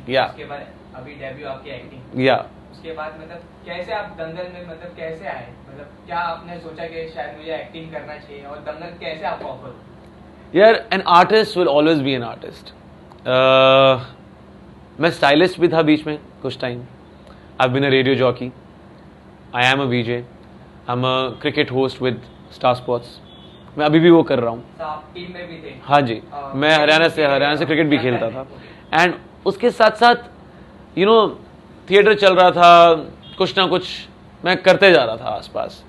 या उसके बाद अभी डेब्यू आपकी एक्टिंग, या उसके बाद मतलब कैसे आप दंगल में मतलब कैसे आए, मतलब क्या आपने सोचा कि शायद मुझे एक्टिंग करना चाहिए, और दंगल कैसे आपको ऑफर? यार an artist will always be an artist. मैं स्टाइलिस्ट भी था बीच में कुछ time. I have been a radio jockey, I am a VJ, I am a cricket host with Star Sports. मैं अभी भी वो कर रहा हूँ। तो आप टीम में भी थे? हाँ जी, मैं हरियाणा से क्रिकेट भी खेलता था। एंड उसके साथ साथ यू नो थिएटर चल रहा था, कुछ ना कुछ मैं करते जा रहा था आसपास।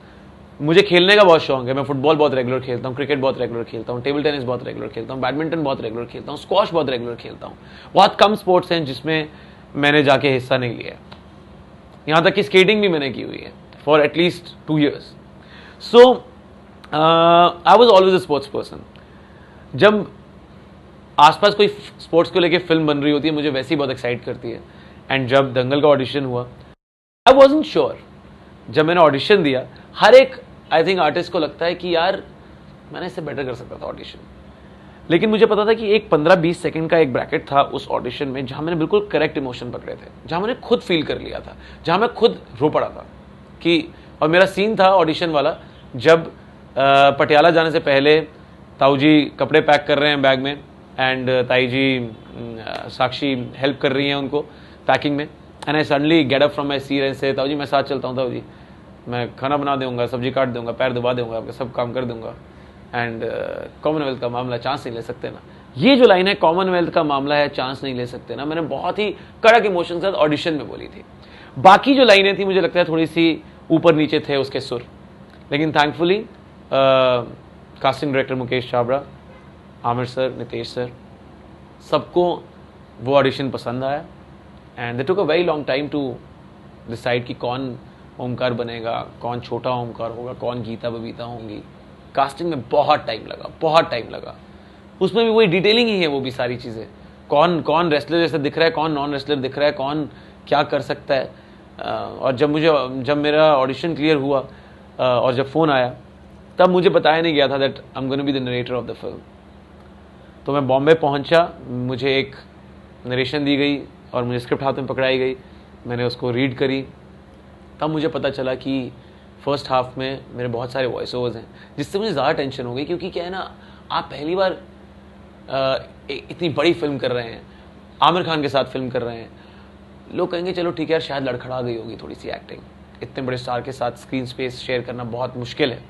मुझे खेलने का बहुत शौक है, मैं फुटबॉल बहुत रेगुलर खेलता हूँ, क्रिकेट बहुत रेगुलर खेलता हूँ, टेबल टेनिस बहुत रेगुलर खेलता हूँ, बैडमिंटन बहुत रेगुलर खेलता हूँ, स्क्वॉश बहुत रेगुलर खेलता हूँ। बहुत कम स्पोर्ट्स हैं जिसमें मैंने जाके हिस्सा नहीं लिया। यहाँ तक कि स्केटिंग भी मैंने की हुई है for at least 2 years। So I was always a sports person. जब आसपास कोई स्पोर्ट्स को लेके फिल्म बन रही होती है, मुझे वैसे ही बहुत एक्साइट करती है। एंड जब दंगल का ऑडिशन हुआ, आई वॉजंट श्योर। जब मैंने ऑडिशन दिया, हर एक आई थिंक आर्टिस्ट को लगता है कि यार मैंने इससे बेटर कर सकता था ऑडिशन, लेकिन मुझे पता था कि एक 15-20 सेकंड का एक ब्रैकेट था उस ऑडिशन में जहां मैंने बिल्कुल करेक्ट इमोशन पकड़े थे, जहां मैंने खुद फील कर लिया था, जहां मैं खुद रो पड़ा था कि। और मेरा सीन था ऑडिशन वाला, जब पटियाला जाने से पहले ताऊ जी कपड़े पैक कर रहे हैं बैग में, एंड ताई जी साक्षी हेल्प कर रही हैं उनको पैकिंग में। And I suddenly get up from my seat and से, ताऊ जी मैं साथ चलता हूँ, ताऊ जी मैं खाना बना दूंगा, सब्जी काट दूंगा, पैर दबा दूंगा, आपका सब काम कर दूंगा। एंड कॉमनवेल्थ का मामला, चांस नहीं ले सकते ना। ये जो लाइन है, कॉमनवेल्थ का मामला है, चांस नहीं ले सकते ना, मैंने बहुत ही कड़क इमोशन के साथ ऑडिशन में बोली थी। बाकी जो लाइनें थी मुझे लगता है थोड़ी सी ऊपर नीचे थे उसके सुर, लेकिन thankfully casting director Mukesh Chhabra, Aamir sir, Nitesh sir, सबको वो ऑडिशन पसंद आया। And they took a very long time to decide कि कौन ओमकार बनेगा, कौन छोटा ओमकार होगा, कौन गीता बबीता होंगी। कास्टिंग में बहुत टाइम लगा, बहुत टाइम लगा। उसमें भी वही डिटेलिंग ही है, वो भी सारी चीज़ें, कौन कौन रेसलर जैसा दिख रहा है, कौन नॉन रेसलर दिख रहा है, कौन क्या कर सकता है। और जब मेरा ऑडिशन क्लियर हुआ और जब फ़ोन आया, तब मुझे बताया नहीं गया था that I am gonna be the narrator of the film. तो मैं बॉम्बे पहुंचा, मुझे एक नरेशन दी गई और मुझे स्क्रिप्ट हाथ में पकड़ाई गई, मैंने उसको रीड करी। तब मुझे पता चला कि फर्स्ट हाफ में मेरे बहुत सारे वॉइस ओवर्स हैं, जिससे मुझे ज़्यादा टेंशन हो गई, क्योंकि क्या है ना, आप पहली बार इतनी बड़ी फिल्म कर रहे हैं, आमिर खान के साथ फिल्म कर रहे हैं। लोग कहेंगे चलो ठीक है यार, शायद लड़खड़ा गई होगी थोड़ी सी एक्टिंग, इतने बड़े स्टार के साथ स्क्रीन स्पेस शेयर करना बहुत मुश्किल है।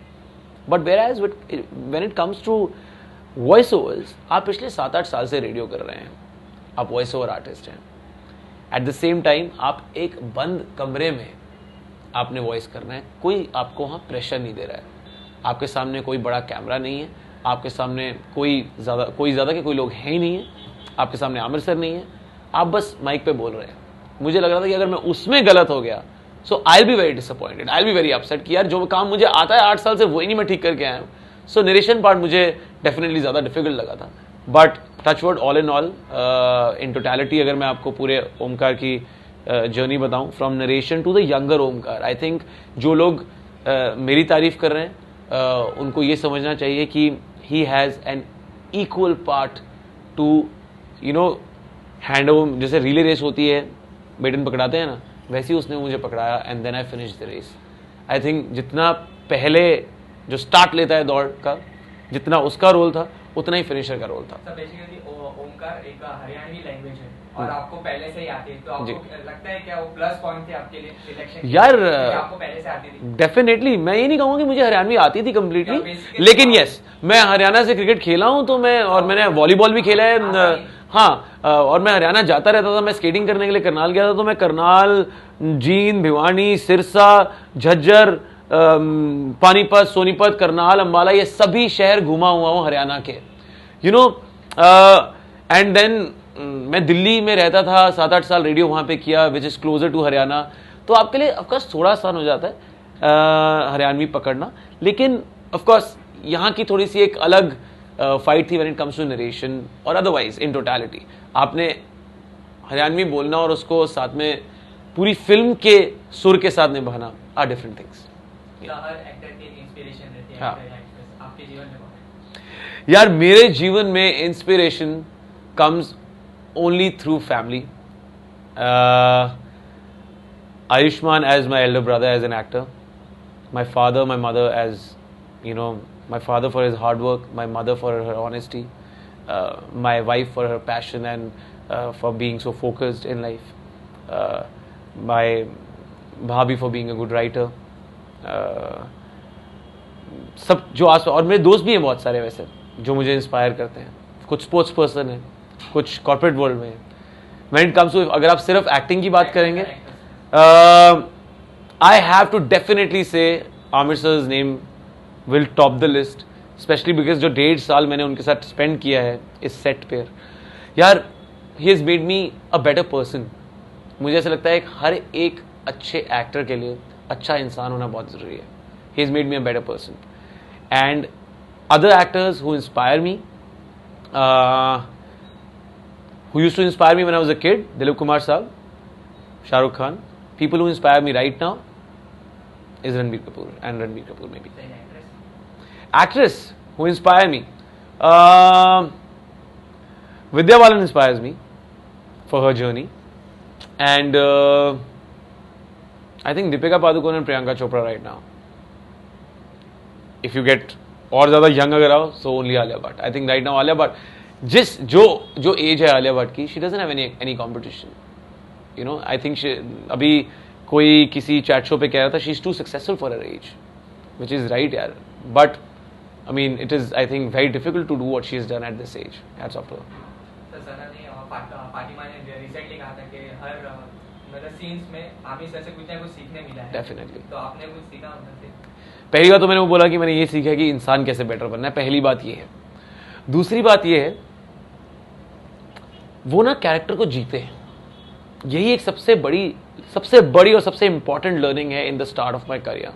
But whereas when it comes to voice overs, आप पिछले 7-8 साल से रेडियो कर रहे हैं, आप वॉइस ओवर आर्टिस्ट हैं। एट द सेम टाइम आप एक बंद कमरे में आपने वॉइस करना है, कोई आपको वहाँ प्रेशर नहीं दे रहा है, आपके सामने कोई बड़ा कैमरा नहीं है, आपके सामने कोई ज़्यादा के कोई लोग हैं ही नहीं है, आपके सामने आमिर सर नहीं है, आप बस माइक पे बोल रहे हैं। मुझे लग रहा था कि अगर मैं उसमें गलत हो गया, so I will be very disappointed, I will be very upset कि यार जो काम मुझे आता है 8 साल से वही नहीं मैं ठीक करके आया हूँ। सो नरेशन पार्ट मुझे डेफिनेटली ज़्यादा डिफिकल्ट लगा था। But touch wood all in all, in totality अगर मैं आपको पूरे ओमकार की जर्नी बताऊं, from narration to the younger Omkar, I think जो लोग मेरी तारीफ कर रहे हैं उनको ये समझना चाहिए कि he has an equal part two hand over. जैसे रिले रेस होती है, बेटन पकड़ाते हैं ना, वैसे ही उसने मुझे पकड़ाया and then I finish the race. I think जितना पहले जो स्टार्ट लेता है दौड़ का, जितना उसका रोल था, उतना ही फिनिशर का रोल था। सर बेसिकली ओमकार एक हरियाणवी लैंग्वेज है और आपको पहले से ही आती है, तो आपको लगता है क्या वो प्लस पॉइंट थे आपके लिए सिलेक्शन? यार आपको पहले से आती थी? डेफिनेटली, मैं ये नहीं कहूँगा कि मुझे हरियाणवी आती थी कम्प्लीटली, लेकिन यस, मैं हरियाणा से क्रिकेट खेला हूँ, तो मैं, और मैंने वॉलीबॉल भी खेला है। हाँ, और मैं हरियाणा जाता रहता था, मैं स्केटिंग करने के लिए करनाल गया था, तो मैं करनाल, जींद, भिवानी, सिरसा, झज्जर, पानीपत, सोनीपत, करनाल, अंबाला, ये सभी शहर घुमा हुआ हूँ हरियाणा के, एंड देन मैं दिल्ली में रहता था 7-8 साल, रेडियो वहाँ पे किया, which is closer to Haryana. तो आपके लिए ऑफकोर्स थोड़ा आसान हो जाता है हरियाणवी पकड़ना, लेकिन ऑफकोर्स यहाँ की थोड़ी सी एक अलग फाइट थी when it comes to narration, और अदरवाइज इन टोटलिटी आपने हरियाणवी बोलना और उसको साथ में पूरी फिल्म के सुर के साथ निभाना आर डिफरेंट थिंग्स। हर एक्टर की इंस्पिरेशन रहती है, हाँ। आपके जीवन में? यार मेरे जीवन में inspiration comes only through family, Ayushman as my elder brother as an actor, my father, my mother as, you know, my father for his hard work, my mother for her honesty, my wife for her passion and for being so focused in life, my bhabhi for being a good writer, सब जो आस और मेरे दोस्त भी हैं बहुत सारे वैसे जो मुझे इंस्पायर करते हैं, कुछ स्पोर्ट्स पर्सन हैं, कुछ कॉर्पोरेट वर्ल्ड में हैं. व्हेन इट कम्स टू, अगर आप सिर्फ एक्टिंग की बात करेंगे, I have to definitely say Aamir sir's name will top the list, specially because जो 1.5 साल मैंने उनके साथ स्पेंड किया है इस सेट पे, यार he has made me a better person. मुझे ऐसा लगता है कि हर एक अच्छे एक्टर के लिए अच्छा इंसान होना बहुत ज़रूरी है. He has made me a better person. And other actors who inspire me, who used to inspire me when I was a kid, Dilip Kumar Saab, Shah Rukh Khan. People who inspire me right now is Ranbir Kapoor, and Ranbir Kapoor maybe. Actress who inspire me, Vidya Balan inspires me for her journey, and I think Deepika Padukone and Priyanka Chopra right now. If you get और ज़्यादा young अगर आओ, so only Alia Bhatt. I think right now Alia Bhatt, जिस जो as है आलिया भट्ट की, she doesn't have any competition. You know, I think अभी कोई किसी चैट शो पे कह रहा था she is too successful for her age, which is right यार. But I mean it is, I think, very difficult to do what she is done at this age. Hats off to her. Fatima ने recently कहा था कि हर मतलब scenes में Aamir sir से कुछ ना कुछ सीखने मिला है. डेफिनेटली. तो आपने कुछ सीखा उनसे? पहली बात तो मैंने वो बोला कि मैंने ये सीखा है कि इंसान कैसे बेटर बनना है. पहली बात ये है. दूसरी बात ये है, वो ना कैरेक्टर को जीते हैं. यही एक सबसे बड़ी और सबसे इंपॉर्टेंट लर्निंग है in the start of my career,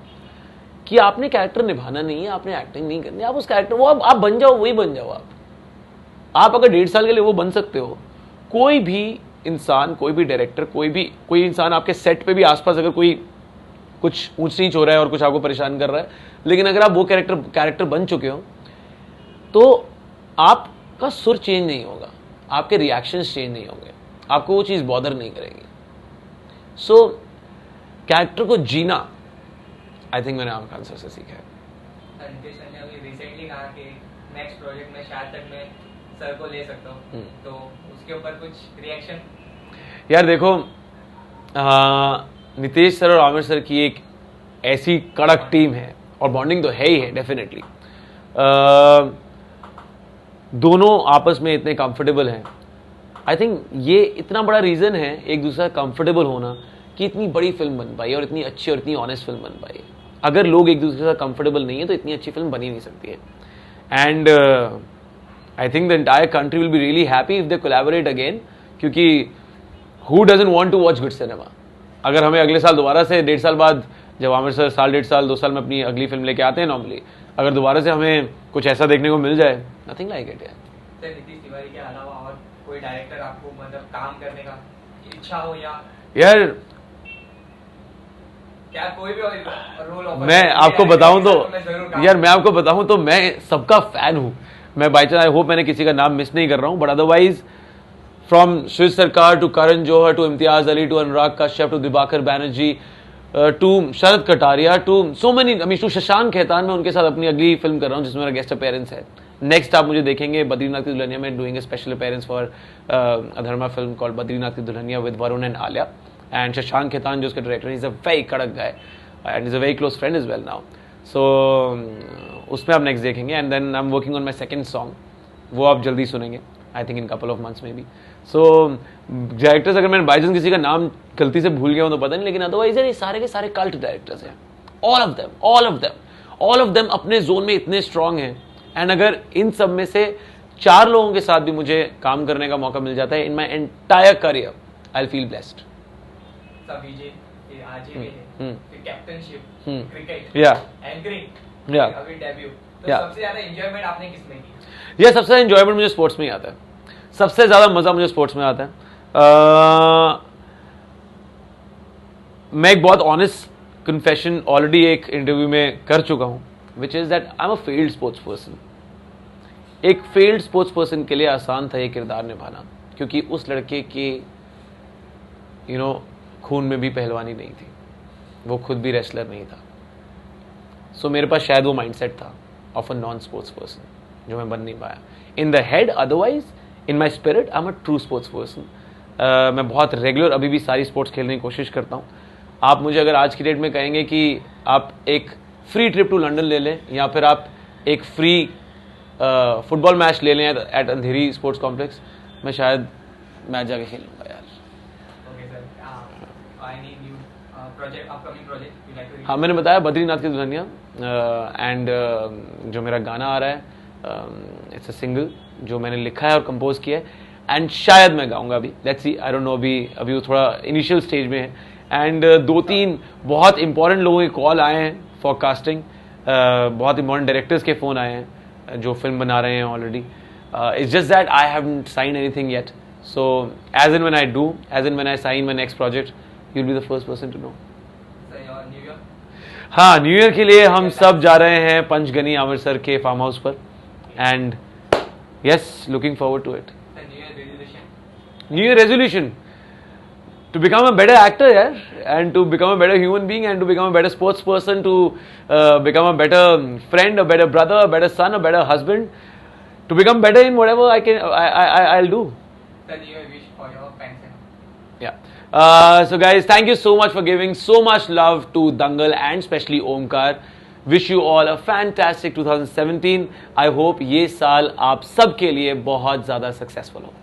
कि आपने कैरेक्टर निभाना नहीं है, आपने एक्टिंग नहीं करनी. आप उस कैरेक्टर वो आप बन जाओ, वही बन जाओ. आप अगर 1.5 साल के लिए वो बन सकते हो. कोई भी इंसान, कोई भी डायरेक्टर, कोई इंसान आपके सेट पे भी आसपास अगर कोई कुछ ऊंच नीच हो रहा है और कुछ आपको परेशान कर रहा है, लेकिन अगर आप वो कैरेक्टर बन चुके हो तो आपका सुर चेंज नहीं होगा, आपके रिएक्शंस चेंज नहीं होंगे, आपको वो चीज़ बॉदर नहीं करेगी. सो कैरेक्टर को जीना, आई थिंक मैंने आमिर खान सर से सीखा है. नीतीश सर ने अभी रिसेंटली कहा कि नेक्स्ट प्रोजेक्ट में शायद तक मैं सर को ले सकता हूँ, तो उसके ऊपर कुछ रिएक्शन? यार देखो, नीतीश सर और आमिर सर की एक ऐसी कड़क टीम है और बॉन्डिंग तो है ही है डेफिनेटली. दोनों आपस में इतने कंफर्टेबल हैं. आई थिंक ये इतना बड़ा रीज़न है एक दूसरे का कंफर्टेबल होना कि इतनी बड़ी फिल्म बन पाई और इतनी अच्छी और इतनी ऑनेस्ट फिल्म बन पाई. अगर लोग एक दूसरे के साथ कंफर्टेबल नहीं है तो इतनी अच्छी फिल्म बनी नहीं सकती है. And I think the entire country will be really happy if they collaborate again, क्योंकि who doesn't want to watch good cinema. अगर हमें अगले साल दोबारा से 1.5 साल बाद, जब आमिर सर साल 1.5 साल 2 साल में अपनी अगली फिल्म लेके आते हैं नॉर्मली, अगर दोबारा से हमें कुछ ऐसा देखने को मिल जाए, nothing like it. Sir Nitish Tiwari के अलावा और कोई डायरेक्टर आपको मतलब काम करने का इच्छा हो, या यार क्या कोई भी रोल ऑफर? मैं आपको बताऊं तो यार, मैं आपको बताऊं तो मैं सबका फैन हूं. मैं बाई चांस, आई होप मैंने किसी का नाम मिस नहीं कर रहा हूं, but otherwise from Sushil Sarkar to Karan Johar to Imtiaz Ali to Anurag Kashyap to Dibakar Banerjee to Sharad Kataria to so many, to Shashank Khaitan. मैं उनके साथ अपनी अगली फिल्म कर रहा हूँ जिसमें मेरा गेस्ट अपीयरेंस है. नेक्स्ट आप मुझे देखेंगे बद्रीनाथ की दुल्हनिया में, doing a special appearance for अधर्मा film called Badrinath Ki Dulhania with Varun and Alia. And Shashank Khaitan जो उसके डायरेक्टर, इज अ वेरी कड़क guy and is a very close friend is well now. So उसमें आप नेक्स्ट देखेंगे. And then I am working on my second song, वो आप जल्दी सुनेंगे, I think in couple of months में भी. सो डायरेक्टर्स, अगर मैंने बाई चांस किसी का नाम गलती से भूल गया हूँ तो पता नहीं, लेकिन अदरवाइज ये सारे के सारे कल्ट डायरेक्टर्स हैं. ऑल ऑफ देम अपने जोन में इतने स्ट्रांग हैं. एंड अगर इन सब में से 4 लोगों के साथ भी मुझे काम करने का मौका मिल जाता है in my entire career, I will feel blessed. Captaincy, cricket, anchoring, या अभी डेब्यू, तो सबसे ज्यादा एंजॉयमेंट आपने किसमें की? ये सबसे एंजॉयमेंट मुझे स्पोर्ट्स में ही आता है. सबसे ज्यादा मजा मुझे स्पोर्ट्स में आता है. मैं एक बहुत ऑनेस्ट कन्फेशन ऑलरेडी एक इंटरव्यू में कर चुका हूं, which is that I am a failed sports person. एक फेल्ड स्पोर्ट्स पर्सन के लिए आसान था ये किरदार निभाना, क्योंकि उस लड़के के यू नो खून में भी पहलवानी नहीं थी, वो खुद भी रेसलर नहीं था. सो मेरे पास शायद वो माइंडसेट था of a non sports person, जो मैं बन नहीं पाया. In the head, otherwise in my spirit I am a true sports person. मैं बहुत रेगुलर अभी भी सारी स्पोर्ट्स खेलने की कोशिश करता हूँ. आप मुझे अगर आज की डेट में कहेंगे कि आप एक फ्री ट्रिप टू लंदन ले लें या फिर आप एक फ्री फुटबॉल मैच ले लें एट अंधेरी स्पोर्ट्स कॉम्प्लेक्स, मैं शायद मैच जाके खेलूँगा यार. Okay, sir. Any new upcoming project you like to? हाँ, मैंने बताया बद्रीनाथ की दुल्हनिया, एंड जो मेरा गाना आ रहा है, इट्स अ सिंगल जो मैंने लिखा है और कंपोज किया है, एंड शायद मैं गाऊंगा अभी. Let's see, I don't know, अभी वो थोड़ा इनिशियल स्टेज में है. एंड 2-3 बहुत इंपॉर्टेंट लोगों के कॉल आए हैं फॉर कास्टिंग. बहुत इंपॉर्टेंट डायरेक्टर्स के फ़ोन आए हैं जो फिल्म बना रहे हैं already. It's just that I haven't sign anything yet. So as in when I do, as in when I sign my next project, you will be the first person to know. Sir, your New Year? हाँ, new year के लिए हम सब जा रहे हैं पंचगनी अमृतसर के farm house पर. And yes, looking forward to it. Sir, New Year resolution? New Year resolution to become a better actor, yeah, and to become a better human being, and to become a better sports person, to become a better friend, a better brother, a better son, a better husband, to become better in whatever I'll do. Sir, New Year wish for your fans and Yeah. So guys, thank you so much for giving so much love to Dangal and especially Omkar. Wish you all a fantastic 2017. I hope ये साल आप सब के लिए बहुत ज़्यादा successful हो.